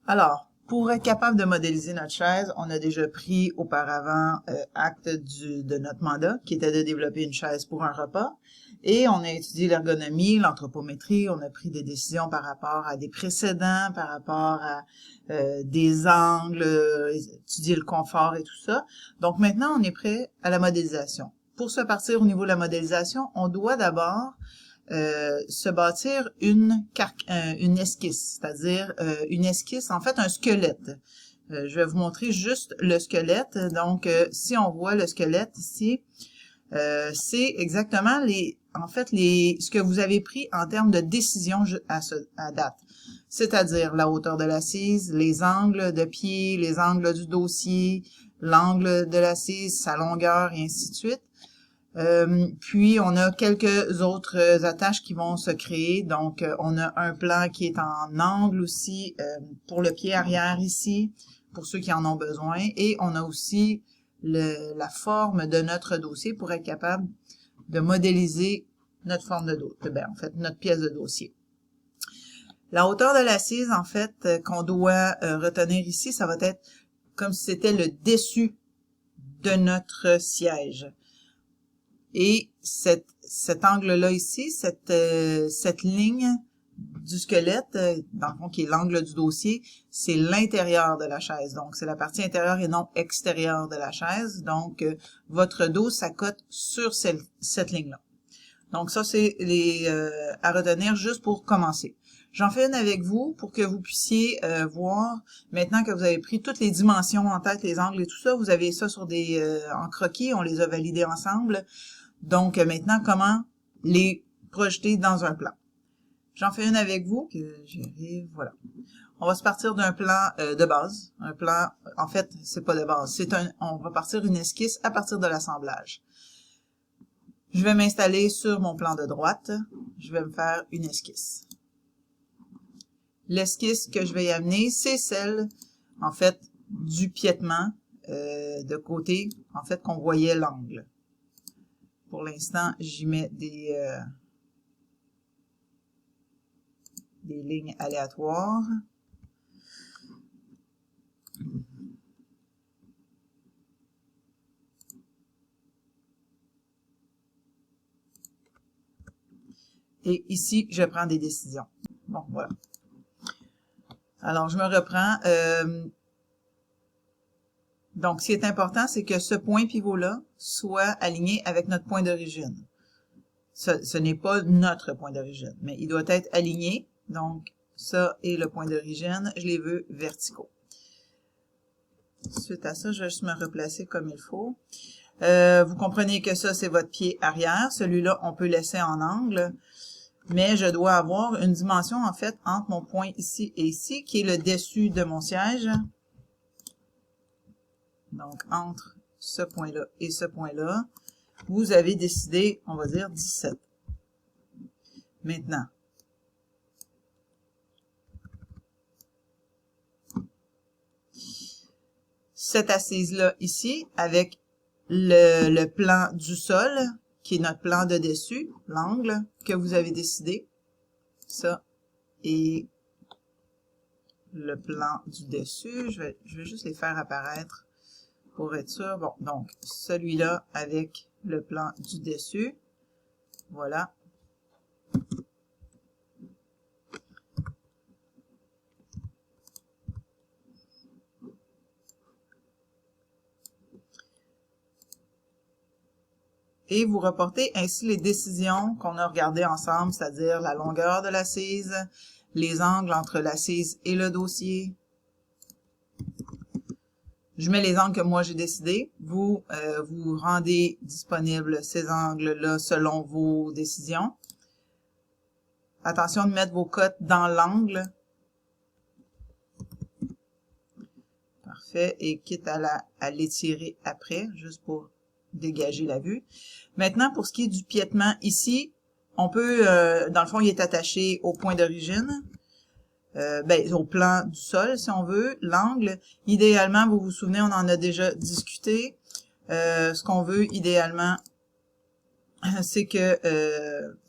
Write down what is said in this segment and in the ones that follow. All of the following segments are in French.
Alors, pour être capable de modéliser notre chaise, on a déjà pris auparavant acte de notre mandat, qui était de développer une chaise pour un repas. Et on a étudié l'ergonomie, l'anthropométrie, on a pris des décisions par rapport à des précédents, par rapport à des angles, étudier le confort et tout ça. Donc maintenant, on est prêt à la modélisation. Pour se partir au niveau de la modélisation, on doit d'abord se bâtir une esquisse, c'est-à-dire une esquisse, en fait un squelette. Je vais vous montrer juste le squelette. Donc, si on voit le squelette ici, c'est exactement ce que vous avez pris en termes de décision à date. C'est-à-dire la hauteur de l'assise, les angles de pied, les angles du dossier, l'angle de l'assise, sa longueur et ainsi de suite. Puis, on a quelques autres attaches qui vont se créer. Donc, on a un plan qui est en angle aussi pour le pied arrière ici, pour ceux qui en ont besoin. Et on a aussi la forme de notre dossier pour être capable de modéliser notre forme de dossier, en fait, notre pièce de dossier. La hauteur de l'assise, en fait, qu'on doit retenir ici, ça va être comme si c'était le dessus de notre siège. Et cet angle-là ici, cette ligne du squelette, dans le fond, qui est l'angle du dossier, c'est l'intérieur de la chaise. Donc, c'est la partie intérieure et non extérieure de la chaise. Donc, votre dos s'accote sur cette ligne-là. Donc, ça, c'est à retenir juste pour commencer. J'en fais une avec vous pour que vous puissiez voir, maintenant que vous avez pris toutes les dimensions en tête, les angles et tout ça, vous avez ça sur en croquis, on les a validés ensemble. Donc, maintenant, comment les projeter dans un plan. J'en fais une avec vous, que j'arrive, voilà. On va se partir d'un plan de base. Un plan, en fait, c'est pas de base, on va partir une esquisse à partir de l'assemblage. Je vais m'installer sur mon plan de droite. Je vais me faire une esquisse. L'esquisse que je vais y amener, c'est celle, en fait, du piétement de côté, en fait, qu'on voyait l'angle. Pour l'instant, j'y mets des lignes aléatoires. Et ici, je prends des décisions. Bon, voilà. Alors, je me reprends. Donc, ce qui est important, c'est que ce point pivot-là soit aligné avec notre point d'origine. Ce n'est pas notre point d'origine, mais il doit être aligné. Donc, ça et le point d'origine, je les veux verticaux. Suite à ça, je vais juste me replacer comme il faut. Vous comprenez que ça, c'est votre pied arrière. Celui-là, on peut laisser en angle. Mais je dois avoir une dimension, en fait, entre mon point ici et ici, qui est le dessus de mon siège. Donc, entre ce point-là et ce point-là, vous avez décidé, on va dire, 17. Maintenant, cette assise-là ici, avec le plan du sol, qui est notre plan de dessus, l'angle que vous avez décidé, ça, et le plan du dessus, je vais juste les faire apparaître pour être sûr. Bon, donc, celui-là avec le plan du dessus. Voilà. Et vous reportez ainsi les décisions qu'on a regardées ensemble, c'est-à-dire la longueur de l'assise, les angles entre l'assise et le dossier. Je mets les angles que moi j'ai décidés. Vous vous rendez disponibles ces angles-là selon vos décisions. Attention de mettre vos cotes dans l'angle. Parfait. Et quitte à l'étirer après, juste pour dégager la vue. Maintenant, pour ce qui est du piétement ici, on peut, dans le fond, il est attaché au point d'origine. Au plan du sol, si on veut, l'angle. Idéalement, vous vous souvenez, on en a déjà discuté. Ce qu'on veut idéalement, c'est que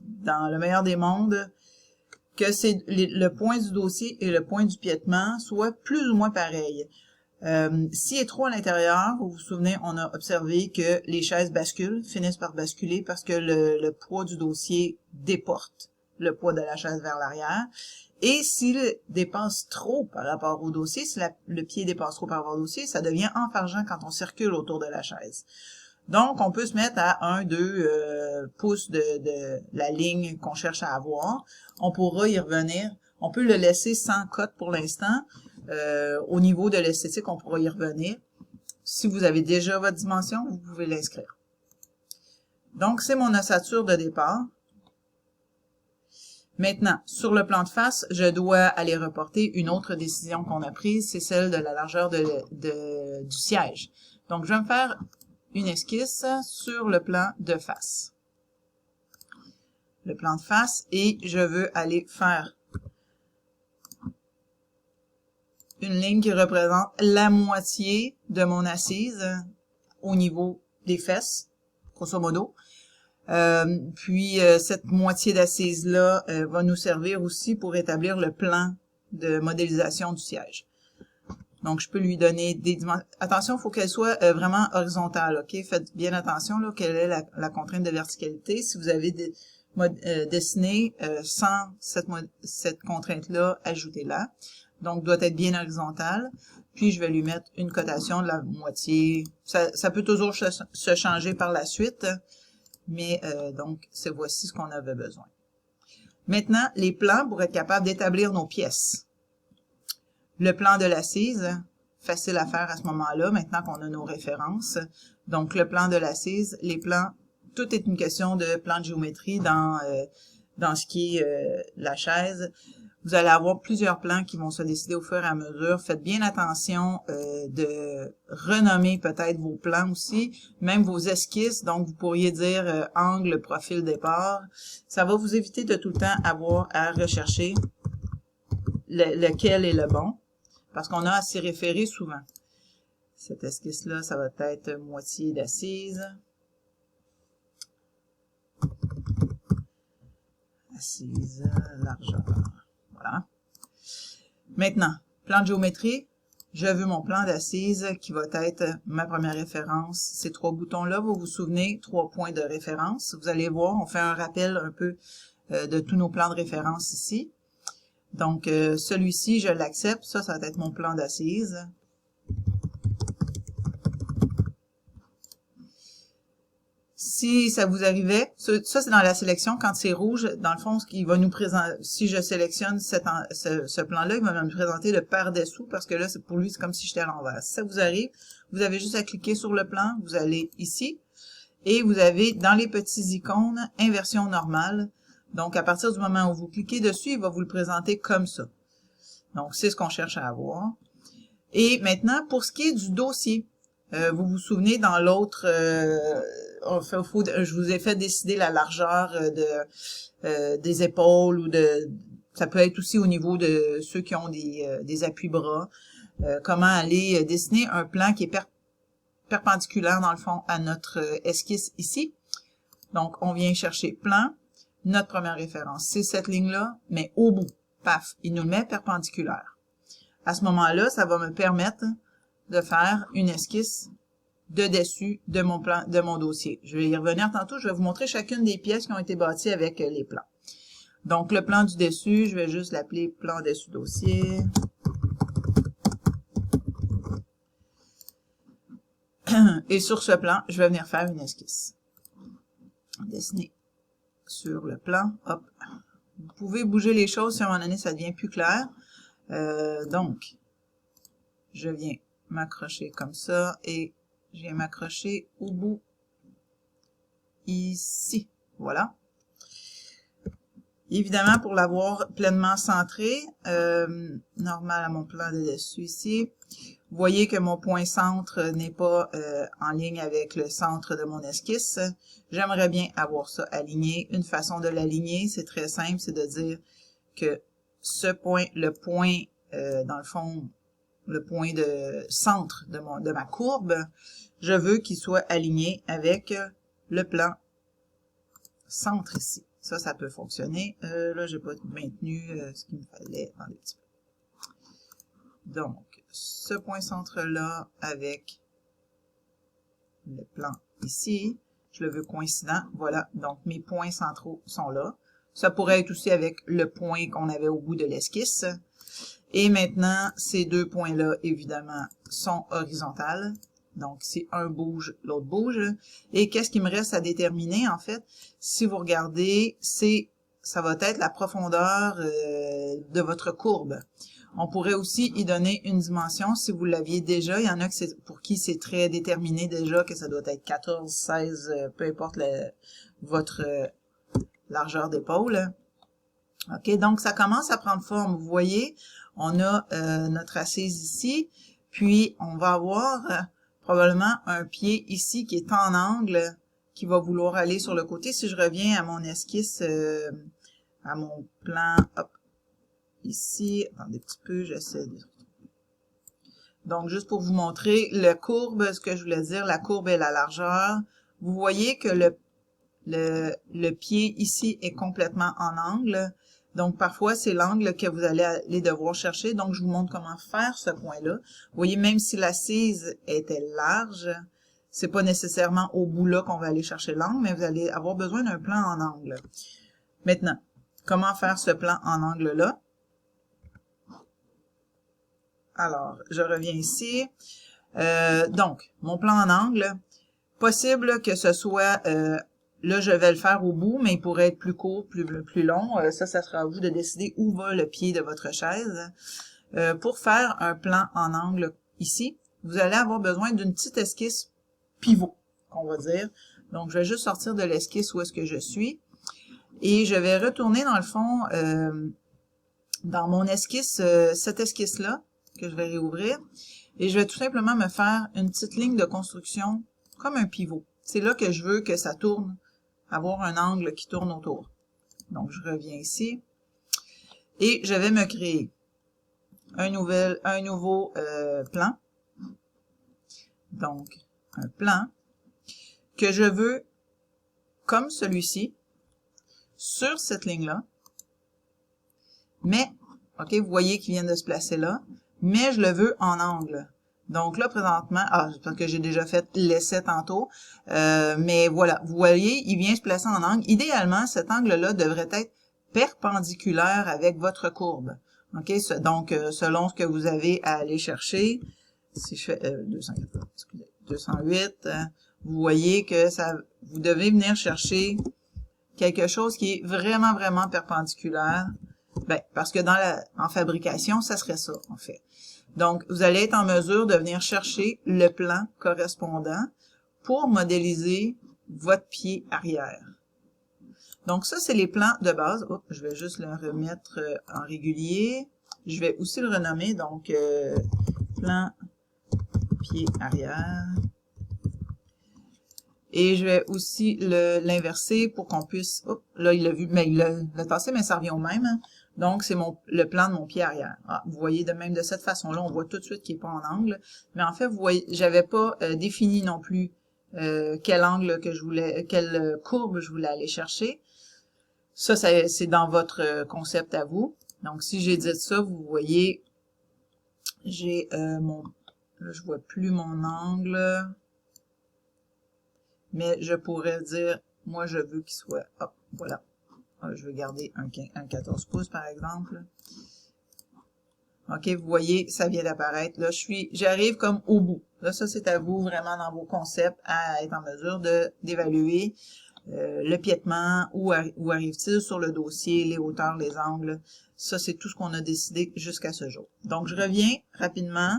dans le meilleur des mondes, que le point du dossier et le point du piétement soient plus ou moins pareils. S'il est trop à l'intérieur, vous vous souvenez, on a observé que les chaises finissent par basculer parce que le poids du dossier déporte le poids de la chaise vers l'arrière. Et s'il dépasse trop par rapport au dossier, si le pied dépasse trop par rapport au dossier, ça devient enfargeant quand on circule autour de la chaise. Donc, on peut se mettre à 1-2 pouces de la ligne qu'on cherche à avoir. On pourra y revenir. On peut le laisser sans cote pour l'instant. Au niveau de l'esthétique, on pourra y revenir. Si vous avez déjà votre dimension, vous pouvez l'inscrire. Donc, c'est mon ossature de départ. Maintenant, sur le plan de face, je dois aller reporter une autre décision qu'on a prise, c'est celle de la largeur du siège. Donc, je vais me faire une esquisse sur le plan de face. Le plan de face, et je veux aller faire une ligne qui représente la moitié de mon assise au niveau des fesses, grosso modo. Puis cette moitié d'assise-là va nous servir aussi pour établir le plan de modélisation du siège. Donc, je peux lui donner des dimensions. Attention, il faut qu'elle soit vraiment horizontale, OK? Faites bien attention, là, quelle est la contrainte de verticalité. Si vous avez dessiné sans cette contrainte-là, ajoutez-la. Donc, doit être bien horizontale. Puis, je vais lui mettre une cotation de la moitié. Ça peut toujours se changer par la suite. Mais donc, voici ce qu'on avait besoin. Maintenant, les plans pour être capable d'établir nos pièces. Le plan de l'assise, facile à faire à ce moment-là, maintenant qu'on a nos références. Donc, le plan de l'assise, les plans, tout est une question de plan de géométrie dans ce qui est la chaise. Vous allez avoir plusieurs plans qui vont se décider au fur et à mesure. Faites bien attention de renommer peut-être vos plans aussi, même vos esquisses. Donc, vous pourriez dire angle, profil, départ. Ça va vous éviter de tout le temps avoir à rechercher lequel est le bon, parce qu'on a à s'y référer souvent. Cette esquisse-là, ça va être moitié d'assise. Assise, largeur. Voilà. Maintenant, plan de géométrie, je veux mon plan d'assise qui va être ma première référence. Ces trois boutons-là, vous vous souvenez, 3 points de référence. Vous allez voir, on fait un rappel un peu de tous nos plans de référence ici. Donc, celui-ci, je l'accepte. Ça va être mon plan d'assise. Si ça vous arrivait, ça c'est dans la sélection, quand c'est rouge, dans le fond, ce qui va nous présenter, si je sélectionne ce plan-là, il va me présenter le par-dessous, parce que là, pour lui, c'est comme si j'étais à l'envers. Si ça vous arrive, vous avez juste à cliquer sur le plan, vous allez ici, et vous avez dans les petits icônes, inversion normale. Donc, à partir du moment où vous cliquez dessus, il va vous le présenter comme ça. Donc, c'est ce qu'on cherche à avoir. Et maintenant, pour ce qui est du dossier, vous vous souvenez, dans l'autre, je vous ai fait décider la largeur des épaules ou ça peut être aussi au niveau de ceux qui ont des appuis-bras. Comment aller dessiner un plan qui est perpendiculaire, dans le fond, à notre esquisse ici. Donc, on vient chercher plan. Notre première référence, c'est cette ligne-là, mais au bout. Paf, il nous le met perpendiculaire. À ce moment-là, ça va me permettre de faire une esquisse de dessus de mon plan, de mon dossier. Je vais y revenir tantôt. Je vais vous montrer chacune des pièces qui ont été bâties avec les plans. Donc, le plan du dessus, je vais juste l'appeler plan dessus dossier. Et sur ce plan, je vais venir faire une esquisse. Dessiner sur le plan. Hop. Vous pouvez bouger les choses si à un moment donné, ça devient plus clair. Donc, je viens m'accrocher comme ça et je viens m'accrocher au bout ici. Voilà. Évidemment, pour l'avoir pleinement centré, normal à mon plan de dessus ici, vous voyez que mon point centre n'est pas en ligne avec le centre de mon esquisse. J'aimerais bien avoir ça aligné. Une façon de l'aligner, c'est très simple, c'est de dire que ce point, dans le fond, le point de centre de ma courbe, je veux qu'il soit aligné avec le plan centre ici. Ça peut fonctionner. Là, j'ai pas maintenu ce qu'il me fallait. Attendez un petit peu. Donc, ce point centre-là avec le plan ici, je le veux coïncident. Voilà, donc mes points centraux sont là. Ça pourrait être aussi avec le point qu'on avait au bout de l'esquisse. Et maintenant, ces deux points-là, évidemment, sont horizontales. Donc, si un bouge, l'autre bouge. Et qu'est-ce qui me reste à déterminer, en fait? Si vous regardez, ça va être la profondeur de votre courbe. On pourrait aussi y donner une dimension si vous l'aviez déjà. Il y en a pour qui c'est très déterminé déjà, que ça doit être 14, 16, peu importe votre largeur d'épaule. OK, donc ça commence à prendre forme. Vous voyez, on a notre assise ici, puis on va avoir probablement un pied ici qui est en angle, qui va vouloir aller sur le côté. Si je reviens à mon esquisse, à mon plan, hop, ici, attendez un petit peu, j'essaie de... Donc, juste pour vous montrer, la courbe, ce que je voulais dire, la courbe et la largeur, vous voyez que le pied ici est complètement en angle. Donc, parfois, c'est l'angle que vous allez devoir chercher. Donc, je vous montre comment faire ce point-là. Vous voyez, même si l'assise était large, c'est pas nécessairement au bout là qu'on va aller chercher l'angle, mais vous allez avoir besoin d'un plan en angle. Maintenant, comment faire ce plan en angle-là? Alors, je reviens ici. Donc, mon plan en angle, possible que ce soit... là, je vais le faire au bout, mais il pourrait être plus court, plus long. Ça sera à vous de décider où va le pied de votre chaise. Pour faire un plan en angle ici, vous allez avoir besoin d'une petite esquisse pivot, qu'on va dire. Donc, je vais juste sortir de l'esquisse où est-ce que je suis. Et je vais retourner, dans le fond, dans mon esquisse, cette esquisse-là, que je vais réouvrir. Et je vais tout simplement me faire une petite ligne de construction comme un pivot. C'est là que je veux que ça tourne, avoir un angle qui tourne autour. Donc, je reviens ici. Et je vais me créer un nouveau plan. Donc, un plan que je veux comme celui-ci sur cette ligne-là. Mais, OK, vous voyez qu'il vient de se placer là. Mais je le veux en angle. Donc là, présentement, parce que j'ai déjà fait l'essai tantôt, mais voilà, vous voyez, il vient se placer en angle. Idéalement, cet angle-là devrait être perpendiculaire avec votre courbe. OK, donc, selon ce que vous avez à aller chercher, si je fais 208, vous voyez que vous devez venir chercher quelque chose qui est vraiment, vraiment perpendiculaire. Ben, parce que en fabrication, ça serait ça, en fait. Donc, vous allez être en mesure de venir chercher le plan correspondant pour modéliser votre pied arrière. Donc, ça, c'est les plans de base. Oups, je vais juste le remettre en régulier. Je vais aussi le renommer, donc, plan pied arrière. Et je vais aussi l'inverser pour qu'on puisse... Oups, là, il l'a vu, mais il l'a tassé, mais ça revient au même. Donc, c'est le plan de mon pied arrière. Vous voyez, de même de cette façon-là, on voit tout de suite qu'il n'est pas en angle. Mais en fait, vous voyez, j'avais pas défini non plus quel angle que je voulais, quelle courbe je voulais aller chercher. Ça, c'est dans votre concept à vous. Donc, si j'ai dit ça, vous voyez, j'ai là, je vois plus mon angle. Mais je pourrais dire, moi, je veux qu'il soit, hop, voilà. Je vais garder un 14 pouces, par exemple. OK, vous voyez, ça vient d'apparaître. Là, j'arrive comme au bout. Là, ça, c'est à vous, vraiment, dans vos concepts, à être en mesure d'évaluer le piétement, où arrive-t-il sur le dossier, les hauteurs, les angles. Ça, c'est tout ce qu'on a décidé jusqu'à ce jour. Donc, je reviens rapidement.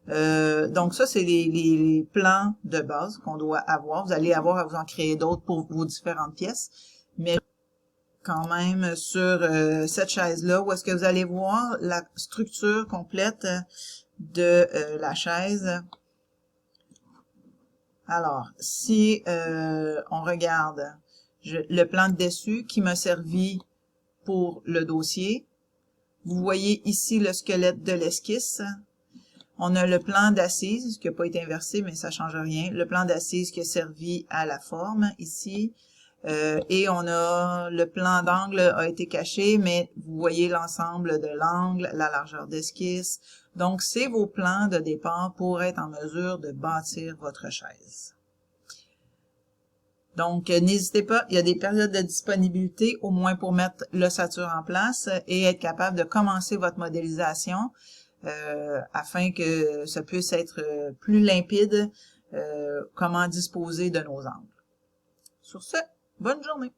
Donc, ça, c'est les plans de base qu'on doit avoir. Vous allez avoir à vous en créer d'autres pour vos différentes pièces. Mais quand même sur cette chaise-là, où est-ce que vous allez voir la structure complète de la chaise. Alors, si on regarde le plan de dessus qui m'a servi pour le dossier, vous voyez ici le squelette de l'esquisse. On a le plan d'assise qui n'a pas été inversé, mais ça ne change rien. Le plan d'assise qui a servi à la forme ici. Et on a le plan d'angle a été caché, mais vous voyez l'ensemble de l'angle, la largeur d'esquisse. Donc, c'est vos plans de départ pour être en mesure de bâtir votre chaise. Donc, n'hésitez pas, il y a des périodes de disponibilité, au moins pour mettre l'ossature en place et être capable de commencer votre modélisation afin que ça puisse être plus limpide comment disposer de nos angles. Sur ce, bonne journée!